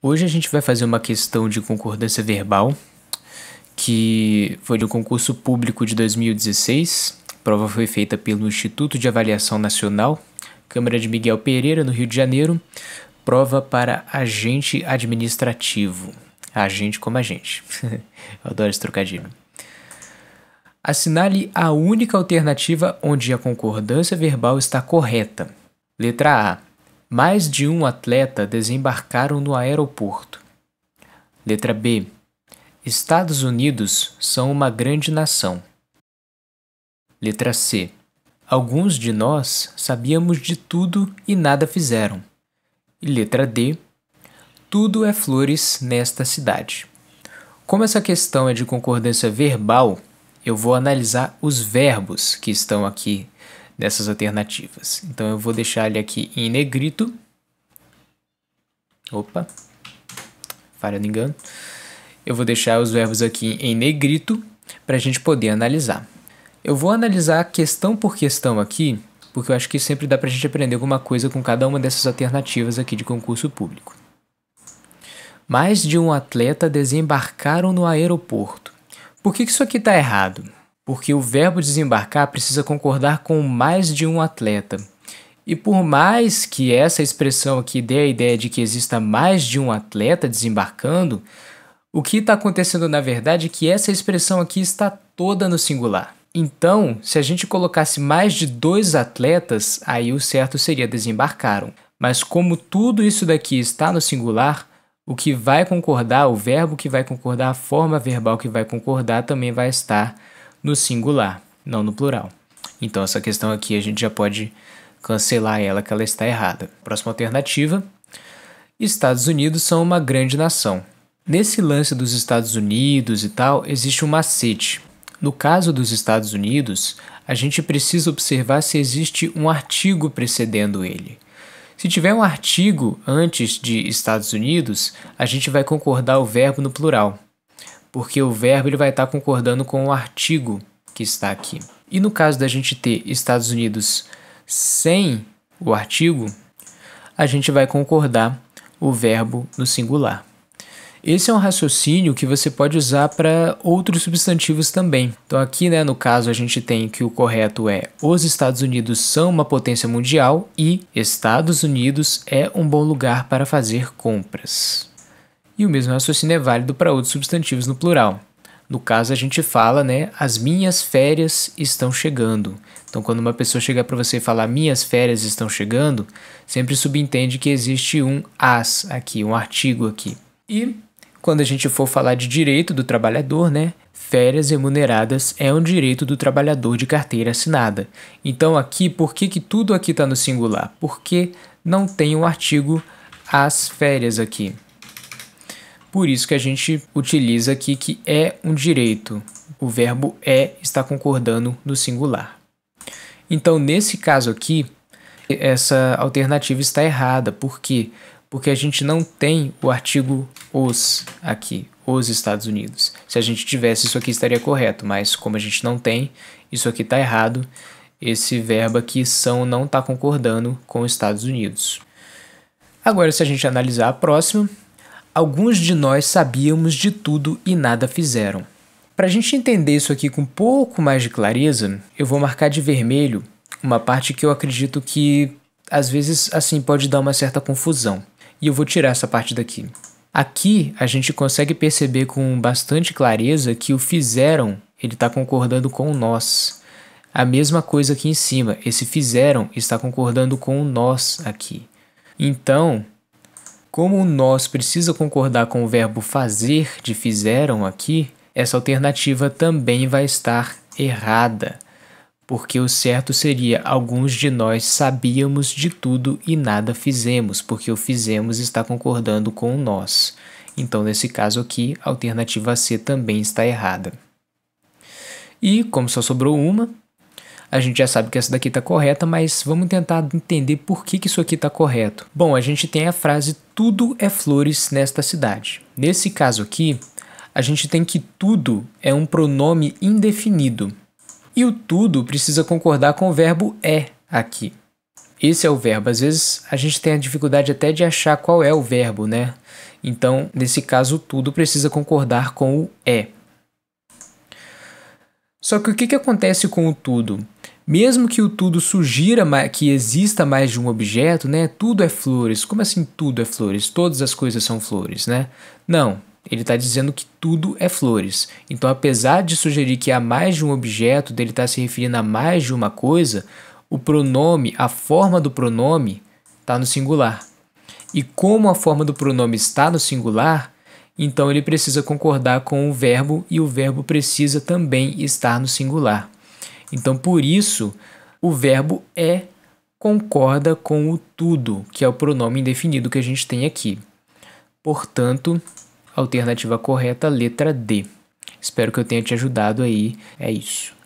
Hoje a gente vai fazer uma questão de concordância verbal, que foi de um concurso público de 2016. A prova foi feita pelo Instituto de Avaliação Nacional, Câmara de Miguel Pereira, no Rio de Janeiro. Prova para agente administrativo. Agente como agente. Eu adoro esse trocadilho. Assinale a única alternativa onde a concordância verbal está correta. Letra A. Mais de um atleta desembarcaram no aeroporto. Letra B. Estados Unidos são uma grande nação. Letra C. Alguns de nós sabíamos de tudo e nada fizeram. E letra D. Tudo é flores nesta cidade. Como essa questão é de concordância verbal, eu vou analisar os verbos que estão aqui dessas alternativas. Então eu vou deixar ele aqui em negrito. Opa, falha no engano. Eu vou deixar os verbos aqui em negrito para a gente poder analisar. Eu vou analisar questão por questão aqui, porque eu acho que sempre dá para a gente aprender alguma coisa com cada uma dessas alternativas aqui de concurso público. Mais de um atleta desembarcaram no aeroporto. Por que isso aqui está errado? Porque o verbo desembarcar precisa concordar com mais de um atleta. E por mais que essa expressão aqui dê a ideia de que exista mais de um atleta desembarcando, o que está acontecendo na verdade é que essa expressão aqui está toda no singular. Então, se a gente colocasse mais de dois atletas, aí o certo seria desembarcaram. Mas como tudo isso daqui está no singular, o que vai concordar, o verbo que vai concordar, a forma verbal que vai concordar também vai estar no singular, não no plural. Então essa questão aqui a gente já pode cancelar ela, que ela está errada. Próxima alternativa. Estados Unidos são uma grande nação. Nesse lance dos Estados Unidos e tal, existe um macete. No caso dos Estados Unidos, a gente precisa observar se existe um artigo precedendo ele. Se tiver um artigo antes de Estados Unidos, a gente vai concordar o verbo no plural, porque o verbo ele vai estar concordando com o artigo que está aqui. E no caso da gente ter Estados Unidos sem o artigo, a gente vai concordar o verbo no singular. Esse é um raciocínio que você pode usar para outros substantivos também. Então aqui, no caso, a gente tem que o correto é os Estados Unidos são uma potência mundial e Estados Unidos é um bom lugar para fazer compras. E o mesmo raciocínio é válido para outros substantivos no plural. No caso, a gente fala, as minhas férias estão chegando. Então, quando uma pessoa chegar para você e falar minhas férias estão chegando, sempre subentende que existe um as aqui, um artigo aqui. E quando a gente for falar de direito do trabalhador, férias remuneradas é um direito do trabalhador de carteira assinada. Então aqui, por que tudo aqui está no singular? Porque não tem um artigo as férias aqui. Por isso que a gente utiliza aqui que é um direito. O verbo é está concordando no singular. Então nesse caso aqui, essa alternativa está errada. Por quê? Porque a gente não tem o artigo os aqui, os Estados Unidos. Se a gente tivesse, isso aqui estaria correto, mas como a gente não tem, isso aqui está errado. Esse verbo aqui são não está concordando com os Estados Unidos. Agora, se a gente analisar a próxima, alguns de nós sabíamos de tudo e nada fizeram. Para a gente entender isso aqui com um pouco mais de clareza, eu vou marcar de vermelho uma parte que eu acredito que às vezes assim pode dar uma certa confusão. E eu vou tirar essa parte daqui. Aqui a gente consegue perceber com bastante clareza que o fizeram ele está concordando com o nós. A mesma coisa aqui em cima, esse fizeram está concordando com o nós aqui. Então, como o nós precisa concordar com o verbo fazer de fizeram aqui, essa alternativa também vai estar errada. Porque o certo seria alguns de nós sabíamos de tudo e nada fizemos, porque o fizemos está concordando com o nós. Então, nesse caso aqui, a alternativa C também está errada. E, como só sobrou uma, a gente já sabe que essa daqui está correta, mas vamos tentar entender por que isso aqui está correto. Bom, a gente tem a frase tudo é flores nesta cidade. Nesse caso aqui, a gente tem que tudo é um pronome indefinido. E o tudo precisa concordar com o verbo é aqui. Esse é o verbo. Às vezes a gente tem a dificuldade até de achar qual é o verbo, Então, nesse caso, tudo precisa concordar com o é. Só que o que acontece com o tudo? Mesmo que o tudo sugira que exista mais de um objeto, né? Tudo é flores. Como assim tudo é flores? Todas as coisas são flores, né? Não, ele está dizendo que tudo é flores. Então, apesar de sugerir que há mais de um objeto, dele estar se referindo a mais de uma coisa, o pronome, a forma do pronome, está no singular. E como a forma do pronome está no singular, então ele precisa concordar com o verbo e o verbo precisa também estar no singular. Então, por isso, o verbo é concorda com o tudo, que é o pronome indefinido que a gente tem aqui. Portanto, alternativa correta, letra D. Espero que eu tenha te ajudado aí. É isso.